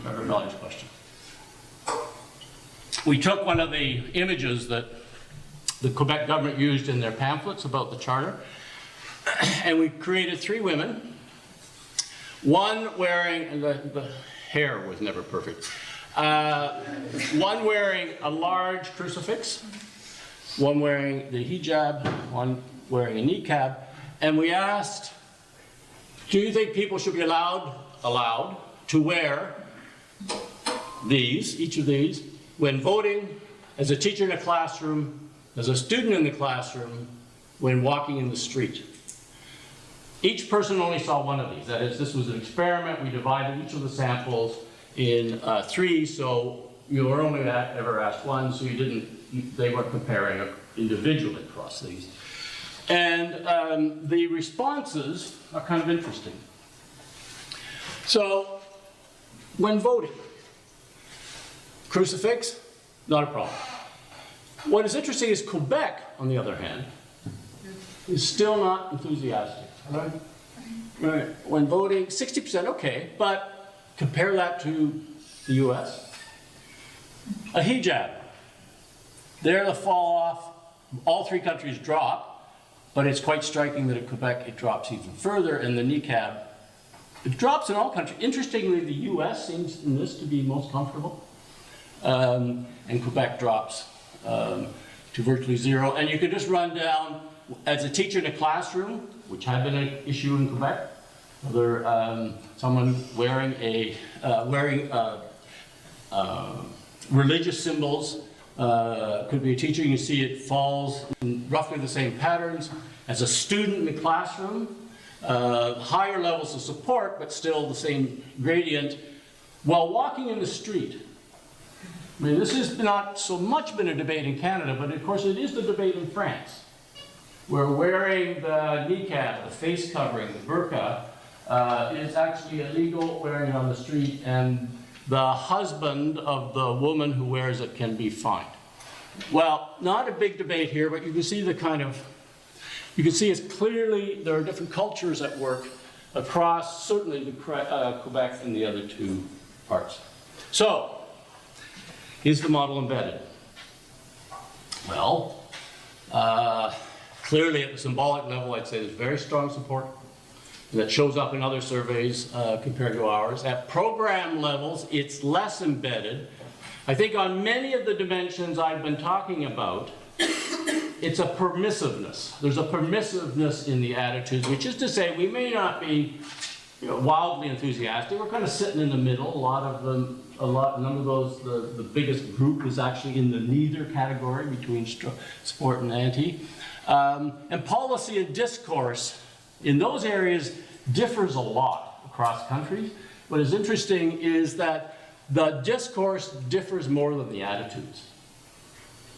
our values question. We took one of the images that the Quebec government used in their pamphlets about the charter, and we created 3 women, one wearing, and the hair was never perfect, one wearing a large crucifix, one wearing the hijab, one wearing a niqab, and we asked, do you think people should be allowed to wear these, each of these, when voting, as a teacher in a classroom, as a student in the classroom, when walking in the street? Each person only saw one of these. That is, this was an experiment. We divided each of the samples in 3, so you were only ever asked one, so they weren't comparing individually across these. And the responses are kind of interesting. So, when voting, crucifix, not a problem. What is interesting is Quebec, on the other hand, is still not enthusiastic. Right. When voting, 60%, okay, but compare that to the US. A hijab, there the fall off, all 3 countries drop, but it's quite striking that at Quebec it drops even further, and the niqab, it drops in all countries. Interestingly, the US seems in this to be most comfortable, and Quebec drops to virtually 0. And you can just run down, as a teacher in a classroom, which had been an issue in Quebec, whether someone wearing religious symbols could be a teacher. You can see it falls in roughly the same patterns. As a student in the classroom, higher levels of support, but still the same gradient. While walking in the street, I mean, this has not so much been a debate in Canada, but of course it is the debate in France, where wearing the niqab, the face covering, the burqa, is actually illegal wearing it on the street, and the husband of the woman who wears it can be fined. Well, not a big debate here, but you can see you can see it's clearly there are different cultures at work across certainly the Quebec and the other 2 parts. So, is the model embedded? Well, clearly at the symbolic level, I'd say there's very strong support that shows up in other surveys compared to ours. At program levels, it's less embedded. I think on many of the dimensions I've been talking about, it's a permissiveness. There's a permissiveness in the attitudes, which is to say we may not be wildly enthusiastic. We're kind of sitting in the middle. None of those, the biggest group is actually in the neither category between support and anti. And policy and discourse in those areas differs a lot across countries. What is interesting is that the discourse differs more than the attitudes.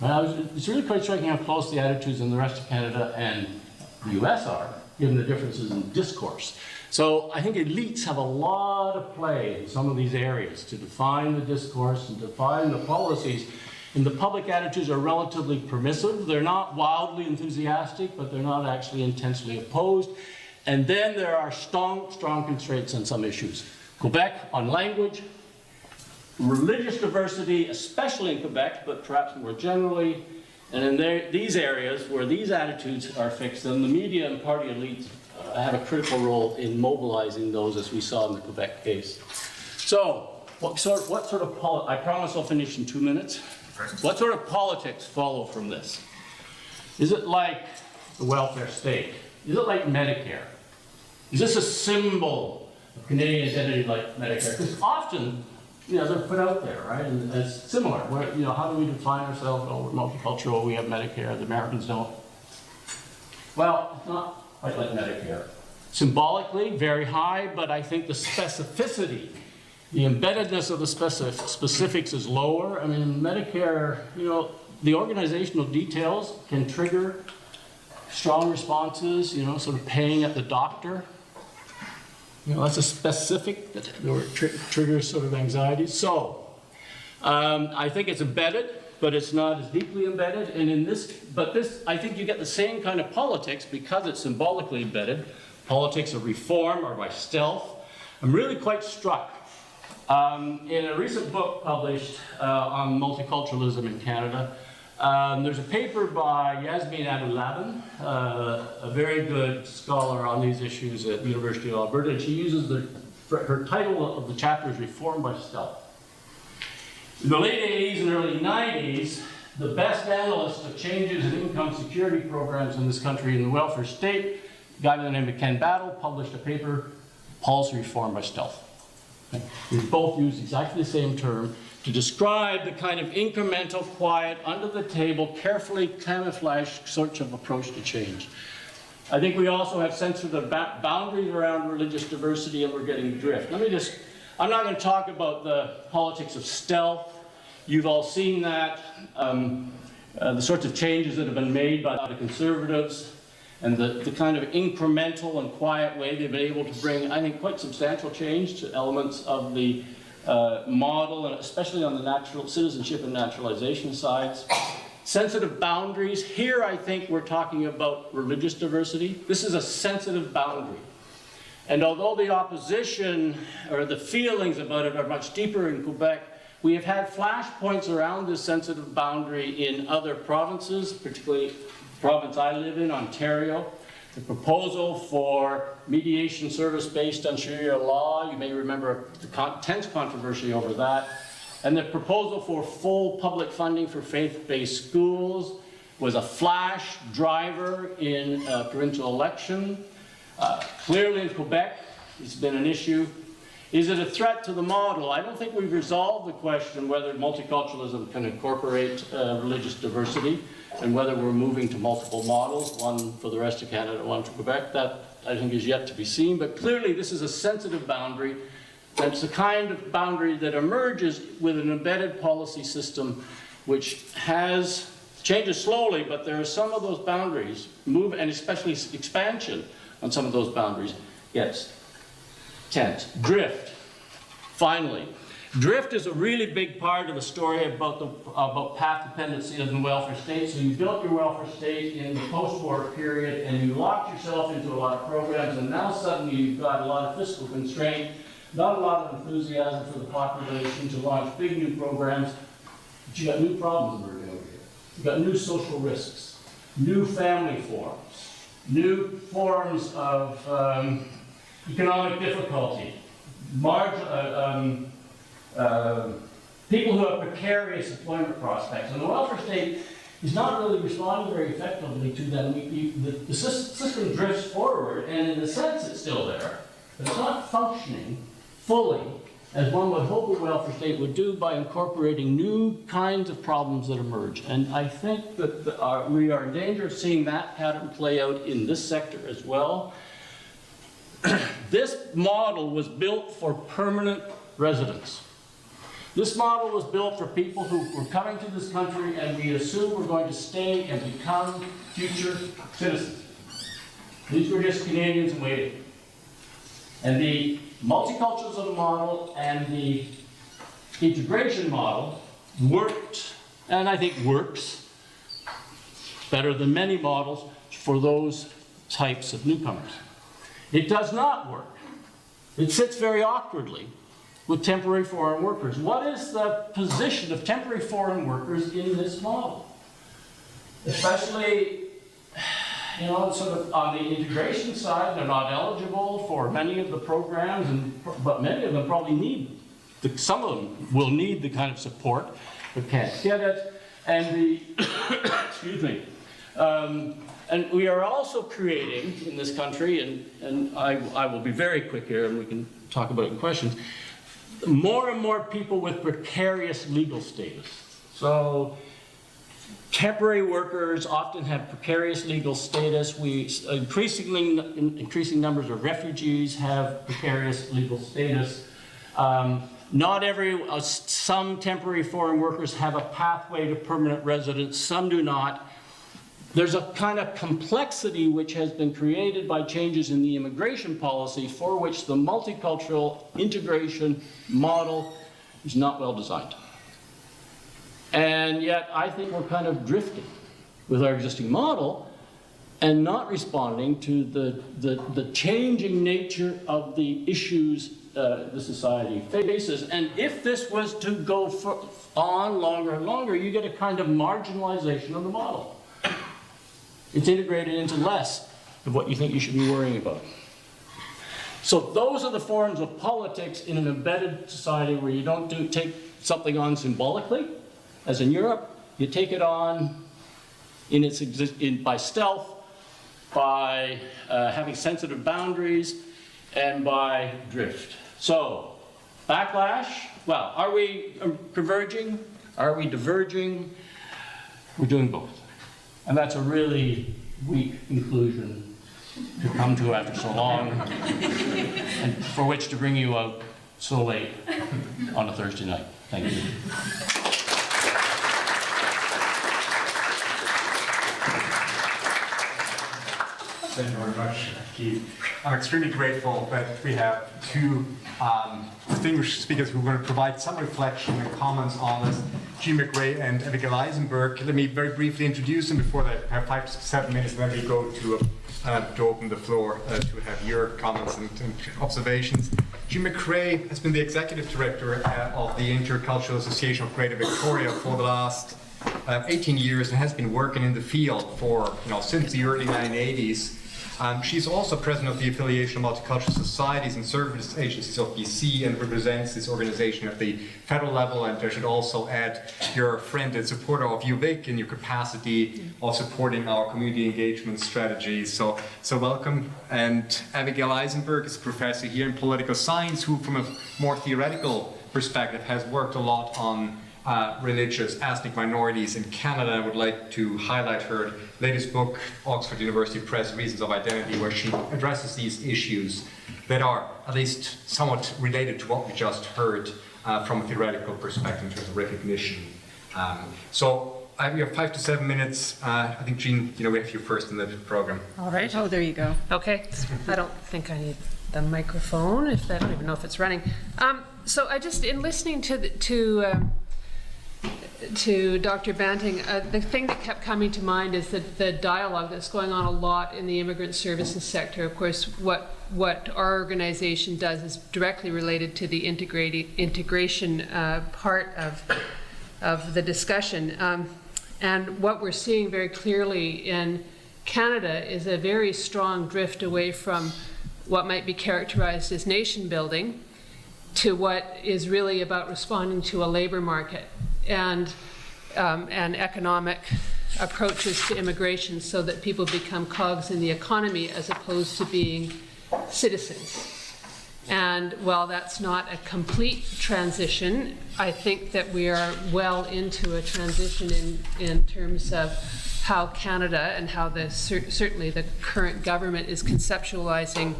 It's really quite striking how close the attitudes in the rest of Canada and the US are, given the differences in discourse. So I think elites have a lot of play in some of these areas to define the discourse and define the policies. And the public attitudes are relatively permissive. They're not wildly enthusiastic, but they're not actually intensely opposed. And then there are strong constraints on some issues. Quebec on language, religious diversity, especially in Quebec, but perhaps more generally. And in these areas where these attitudes are fixed, then the media and party elites have a critical role in mobilizing those, as we saw in the Quebec case. So, what sort of I promise I'll finish in 2 minutes. What sort of politics follow from this? Is it like the welfare state? Is it like Medicare? Is this a symbol of Canadian identity like Medicare? Because often, they're put out there, right? And it's similar. How do we define ourselves? Oh, we're multicultural, we have Medicare, the Americans don't. Well, it's not quite like Medicare. Symbolically, very high, but I think the specificity, the embeddedness of the specifics is lower. I mean, Medicare, the organizational details can trigger strong responses, sort of paying at the doctor. That's a specific that triggers sort of anxiety. So, I think it's embedded, but it's not as deeply embedded. And in this, I think you get the same kind of politics because it's symbolically embedded. Politics of reform or by stealth. I'm really quite struck In a recent book published on multiculturalism in Canada, there's a paper by Yasmin Abou-Laban, a very good scholar on these issues at the University of Alberta, and she uses her title of the chapter is Reform by Stealth. In the late 80s and early 90s, the best analyst of changes in income security programs in this country in the welfare state, a guy by the name of Ken Battle, published a paper, Policy Reform by Stealth. We both use exactly the same term to describe the kind of incremental, quiet, under the table, carefully camouflaged sort of approach to change. I think we also have sensitive boundaries around religious diversity, and we're getting drift. I'm not going to talk about the politics of stealth. You've all seen that, the sorts of changes that have been made by the Conservatives, and the kind of incremental and quiet way they've been able to bring, I think, quite substantial change to elements of the model, and especially on the natural citizenship and naturalization sides. Sensitive boundaries. Here, I think we're talking about religious diversity. This is a sensitive boundary. And although the opposition or the feelings about it are much deeper in Quebec, we have had flashpoints around this sensitive boundary in other provinces, particularly the province I live in, Ontario. The proposal for mediation service based on Sharia law, you may remember the tense controversy over that. And the proposal for full public funding for faith-based schools was a flash driver in a provincial election. Clearly in Quebec, it's been an issue. Is it a threat to the model? I don't think we've resolved the question whether multiculturalism can incorporate religious diversity and whether we're moving to multiple models, one for the rest of Canada, one for Quebec. That, I think, is yet to be seen. But clearly, this is a sensitive boundary. That's the kind of boundary that emerges with an embedded policy system which changes slowly, but there are some of those boundaries move, and especially expansion on some of those boundaries gets tense. Drift, finally. Drift is a really big part of the story about path dependency of the welfare state. So you built your welfare state in the post-war period, and you locked yourself into a lot of programs, and now suddenly you've got a lot of fiscal constraint, not a lot of enthusiasm for the population to launch big new programs, but you got new problems emerging over here. You've got new social risks, new family forms, new forms of economic difficulty, people who have precarious employment prospects. And the welfare state is not really responding very effectively to them. The system drifts forward, and in a sense it's still there, but it's not functioning fully as one would hope a welfare state would do by incorporating new kinds of problems that emerge. And I think that we are in danger of seeing that pattern play out in this sector as well. This model was built for permanent residence. This model was built for people who were coming to this country and we assume were going to stay and become future citizens. These were just Canadians in waiting. And the multiculturalism model and the integration model worked, and I think works, better than many models for those types of newcomers. It does not work. It sits very awkwardly with temporary foreign workers. What is the position of temporary foreign workers in this model? Especially, sort of on the integration side, they're not eligible for many of the programs, but many of them probably need, some of them will need the kind of support, but can't get it. And excuse me. And we are also creating in this country, and I will be very quick here and we can talk about it in questions, more and more people with precarious legal status. So temporary workers often have precarious legal status. Increasing numbers of refugees have precarious legal status. Some temporary foreign workers have a pathway to permanent residence, some do not. There's a kind of complexity which has been created by changes in the immigration policy for which the multicultural integration model is not well designed. And yet I think we're kind of drifting with our existing model and not responding to the changing nature of the issues the society faces. And if this was to go on longer and longer, you get a kind of marginalization of the model. It's integrated into less of what you think you should be worrying about. So those are the forms of politics in an embedded society where you don't take something on symbolically, as in Europe. You take it on by stealth, by having sensitive boundaries, and by drift. So, backlash, well, are we converging? Are we diverging? We're doing both. And that's a really weak conclusion to come to after so long, and for which to bring you out so late on a Thursday night. Thank you. Thank you very much, Keith. I'm extremely grateful that we have two distinguished speakers who are going to provide some reflection and comments on this, Jean McRae and Avigail Eisenberg. Let me very briefly introduce them before they have 5 to 7 minutes, and then we go to open the floor to have your comments and observations. Jean McRae has been the executive director of the Intercultural Association of Greater Victoria for the last 18 years and has been working in the field for, since the early 1980s. She's also president of the Affiliation of Multicultural Societies and Service Agencies of BC and represents this organization at the federal level. And I should also add, you're a friend and supporter of UVic in your capacity of supporting our community engagement strategies. So welcome. And Avigail Eisenberg is a professor here in political science who, from a more theoretical perspective, has worked a lot on religious ethnic minorities in Canada. I would like to highlight her latest book, Oxford University Press, Reasons of Identity, where she addresses these issues that are at least somewhat related to what we just heard from a theoretical perspective in terms of recognition. We have 5 to 7 minutes. I think, Jean, we have you first in the program. All right. Oh, there you go. Okay. I don't think I need the microphone. I don't even know if it's running. So I just, in listening to Dr. Banting, the thing that kept coming to mind is that the dialogue that's going on a lot in the immigrant services sector. Of course, what our organization does is directly related to the integration part of the discussion. And what we're seeing very clearly in Canada is a very strong drift away from what might be characterized as nation building to what is really about responding to a labor market and economic approaches to immigration so that people become cogs in the economy as opposed to being citizens. And while that's not a complete transition, I think that we are well into a transition in terms of how Canada and how certainly the current government is conceptualizing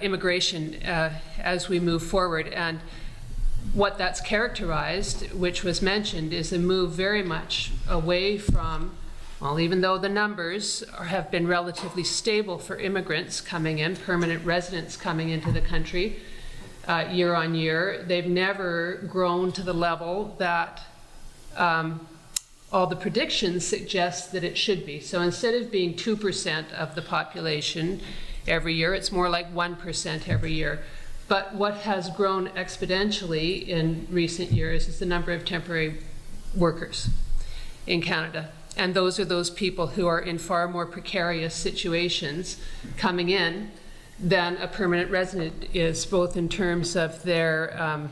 immigration as we move forward. And what that's characterized, which was mentioned, is a move very much away from, well, even though the numbers have been relatively stable for immigrants coming in, permanent residents coming into the country year on year, they've never grown to the level that all the predictions suggest that it should be. So instead of being 2% of the population every year, it's more like 1% every year. But what has grown exponentially in recent years is the number of temporary workers in Canada. And those are those people who are in far more precarious situations coming in than a permanent resident is, both in terms of their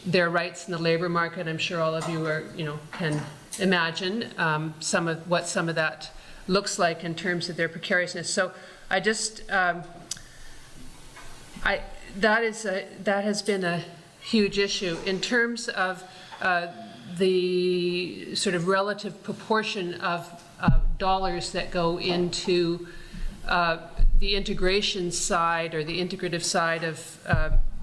rights in the labor market. I'm sure all of you are, can imagine some of that looks like in terms of their precariousness. So I just, that has been a huge issue in terms of the sort of relative proportion of dollars that go into the integration side or the integrative side of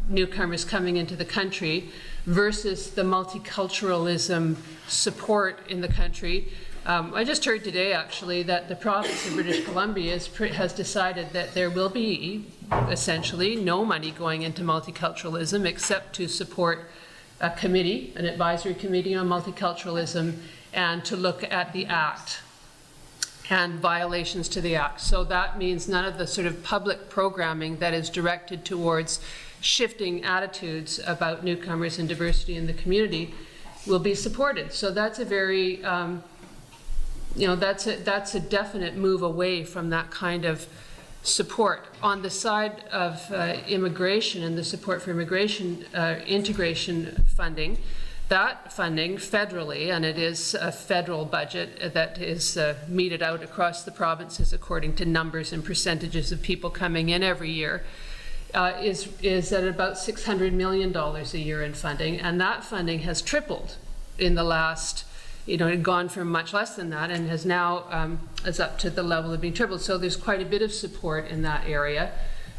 newcomers coming into the country versus the multiculturalism support in the country. I just heard today, actually, that the province of British Columbia has decided that there will be essentially no money going into multiculturalism except to support a committee, an advisory committee on multiculturalism, and to look at the Act. and violations to the Act. So that means none of the sort of public programming that is directed towards shifting attitudes about newcomers and diversity in the community will be supported. So that's a very, that's a definite move away from that kind of support. On the side of immigration and the support for immigration integration funding, that funding federally, and it is a federal budget that is meted out across the provinces according to numbers and percentages of people coming in every year, is at about $600 million a year in funding, and that funding has tripled in the last, it had gone from much less than that and has now is up to the level of being tripled. So there's quite a bit of support in that area,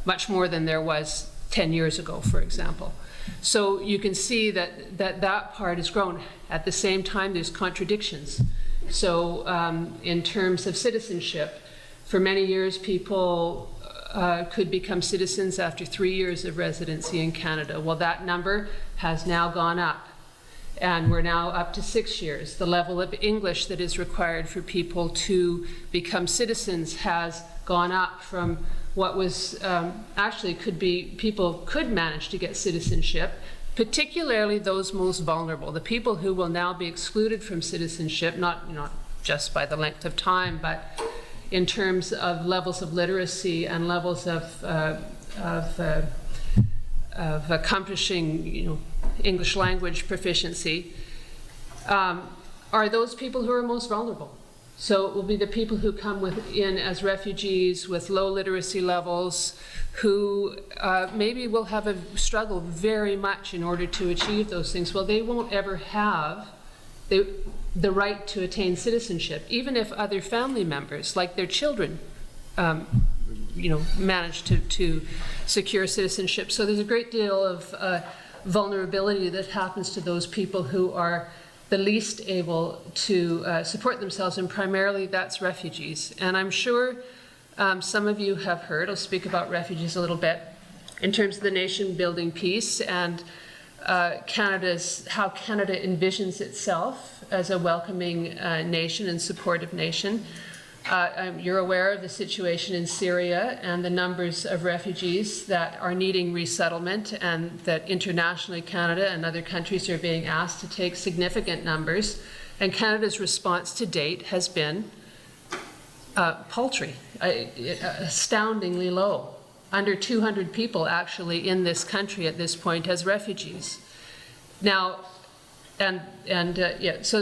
much more than there was 10 years ago, for example. So you can see that part has grown. At the same time, there's contradictions. So in terms of citizenship, for many years, people could become citizens after 3 years of residency in Canada. Well, that number has now gone up, and we're now up to 6 years. The level of English that is required for people to become citizens has gone up from what was actually people could manage to get citizenship, particularly those most vulnerable, the people who will now be excluded from citizenship, not just by the length of time, but in terms of levels of literacy and levels of accomplishing English language proficiency, are those people who are most vulnerable. So it will be the people who come in as refugees with low literacy levels, who maybe will have a struggle very much in order to achieve those things. Well, they won't ever have the right to attain citizenship, even if other family members, like their children, manage to secure citizenship. So there's a great deal of vulnerability that happens to those people who are the least able to support themselves, and primarily that's refugees. And I'm sure some of you have heard, I'll speak about refugees a little bit, in terms of the nation building piece and how Canada envisions itself as a welcoming nation and supportive nation. You're aware of the situation in Syria and the numbers of refugees that are needing resettlement, and that internationally Canada and other countries are being asked to take significant numbers. And Canada's response to date has been paltry, astoundingly low. Under 200 people actually in this country at this point as refugees. Now, so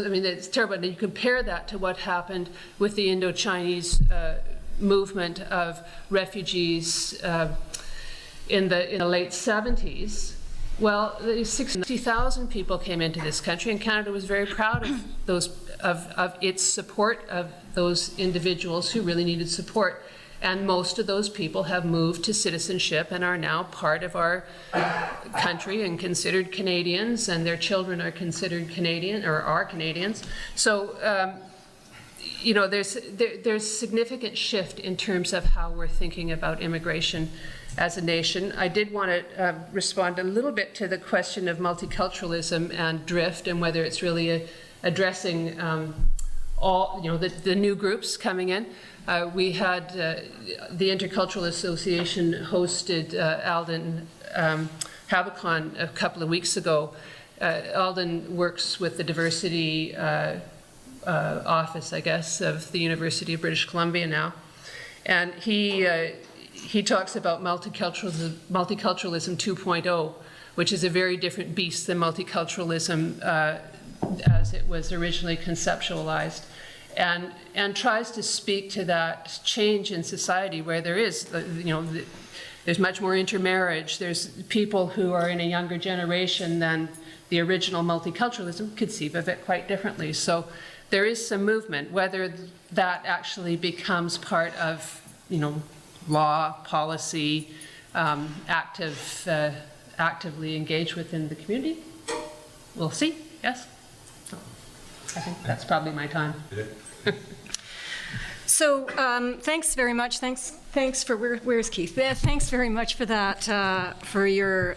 I mean, it's terrible. And you compare that to what happened with the Indo-Chinese movement of refugees in the late 70s. Well, 60,000 people came into this country, and Canada was very proud of of its support of those individuals who really needed support. And most of those people have moved to citizenship and are now part of our country and considered Canadians, and their children are considered Canadian or are Canadians. So, there's significant shift in terms of how we're thinking about immigration as a nation. I did want to respond a little bit to the question of multiculturalism and drift, and whether it's really addressing all, the new groups coming in. We had the Intercultural Association hosted Alden Habicon a couple of weeks ago. Alden works with the diversity office, I guess, of the University of British Columbia now. And he talks about multiculturalism 2.0, which is a very different beast than multiculturalism as it was originally conceptualized. And tries to speak to that change in society where there is, there's much more intermarriage. There's people who are in a younger generation than the original multiculturalism conceive of it quite differently. So there is some movement. Whether that actually becomes part of, law, policy, actively engaged within the community, we'll see. Yes. So I think that's probably my time. So thanks very much. Thanks for where's Keith? Thanks very much for that, for your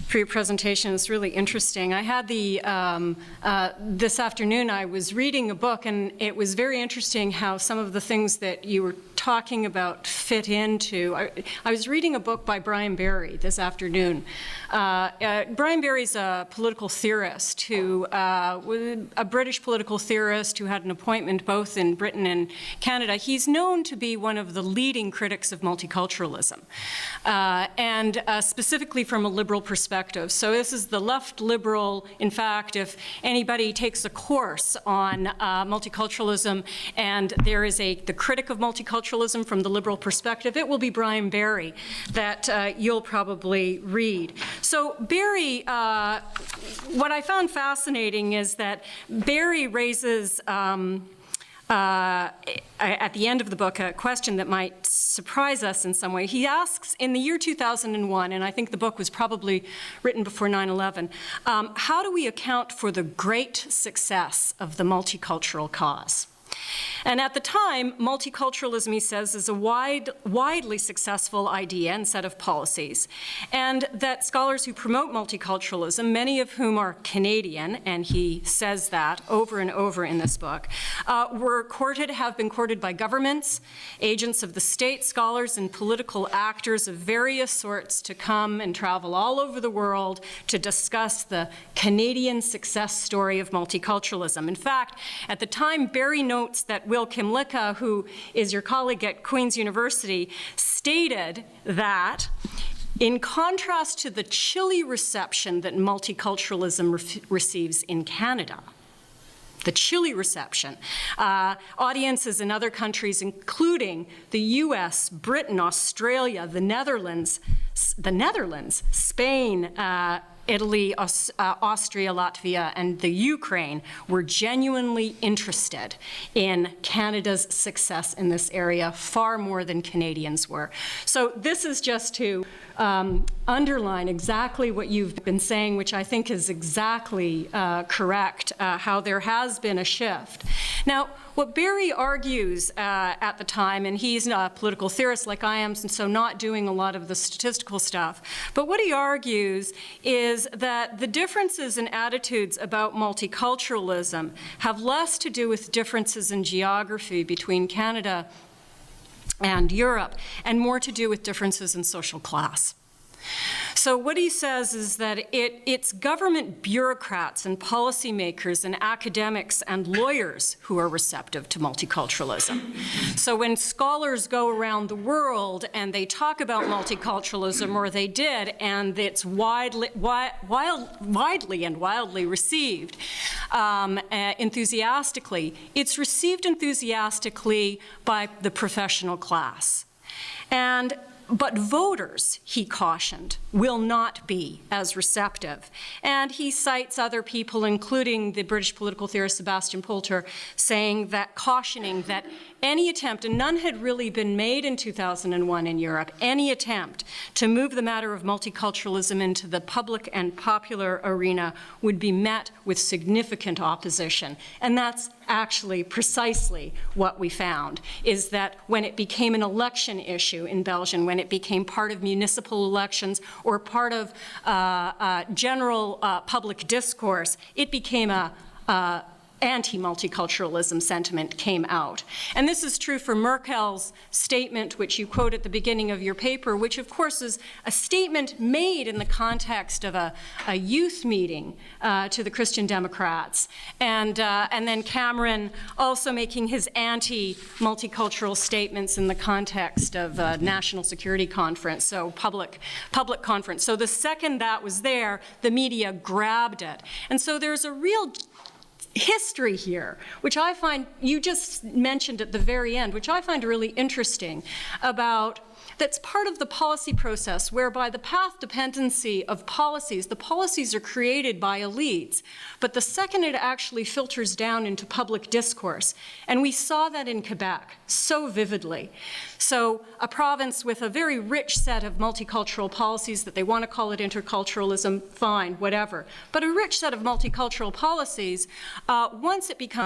for your presentation. It's really interesting. I had this afternoon I was reading a book, and it was very interesting how some of the things that you were talking about fit into. I was reading a book by Brian Barry this afternoon. Brian Barry's a political theorist who, a British political theorist who had an appointment both in Britain and Canada. He's known to be one of the leading critics of multiculturalism, and specifically from a liberal perspective. So this is the left liberal. In fact, if anybody takes a course on multiculturalism and there is the critic of multiculturalism from the liberal perspective, it will be Brian Barry that you'll probably read. So Barry, what I found fascinating is that Barry raises at the end of the book, a question that might surprise us in some way. He asks, in the year 2001, and I think the book was probably written before 9/11, how do we account for the great success of the multicultural cause? And at the time, multiculturalism, he says, is a widely successful idea and set of policies, and that scholars who promote multiculturalism, many of whom are Canadian, and he says that over and over in this book, have been courted by governments, agents of the state, scholars, and political actors of various sorts to come and travel all over the world to discuss the Canadian success story of multiculturalism. In fact, at the time, Barry notes that Will Kimlicka, who is your colleague at Queen's University, stated that in contrast to the chilly reception that multiculturalism receives in Canada, the chilly reception, audiences in other countries, including the US, Britain, Australia, the Netherlands, Spain, Italy, Austria, Latvia, and the Ukraine were genuinely interested in Canada's success in this area far more than Canadians were. So this is just to underline exactly what you've been saying, which I think is exactly correct, how there has been a shift. Now, what Barry argues at the time, and he's a political theorist like I am, and so not doing a lot of the statistical stuff, but what he argues is that the differences in attitudes about multiculturalism have less to do with differences in geography between Canada and Europe, and more to do with differences in social class. So what he says is that it's government bureaucrats and policymakers and academics and lawyers who are receptive to multiculturalism. So when scholars go around the world and they talk about multiculturalism, or they did, and it's widely and wildly received enthusiastically, it's received enthusiastically by the professional class. But voters, he cautioned, will not be as receptive. And he cites other people, including the British political theorist Sebastian Poulter, cautioning that any attempt, and none had really been made in 2001 in Europe, any attempt to move the matter of multiculturalism into the public and popular arena would be met with significant opposition. And that's actually precisely what we found, is that when it became an election issue in Belgium, when it became part of municipal elections or part of general public discourse, it became anti-multiculturalism sentiment came out. And this is true for Merkel's statement, which you quote at the beginning of your paper, which of course is a statement made in the context of a youth meeting to the Christian Democrats. And then Cameron also making his anti-multicultural statements in the context of a national security conference, so public conference. So the second that was there, the media grabbed it. And so there's a real history here, which I find, you just mentioned at the very end, which I find really interesting, about that's part of the policy process, whereby the path dependency of policies, the policies are created by elites, but the second it actually filters down into public discourse. And we saw that in Quebec so vividly. So a province with a very rich set of multicultural policies, that they want to call it interculturalism, fine, whatever. But a rich set of multicultural policies, once it becomes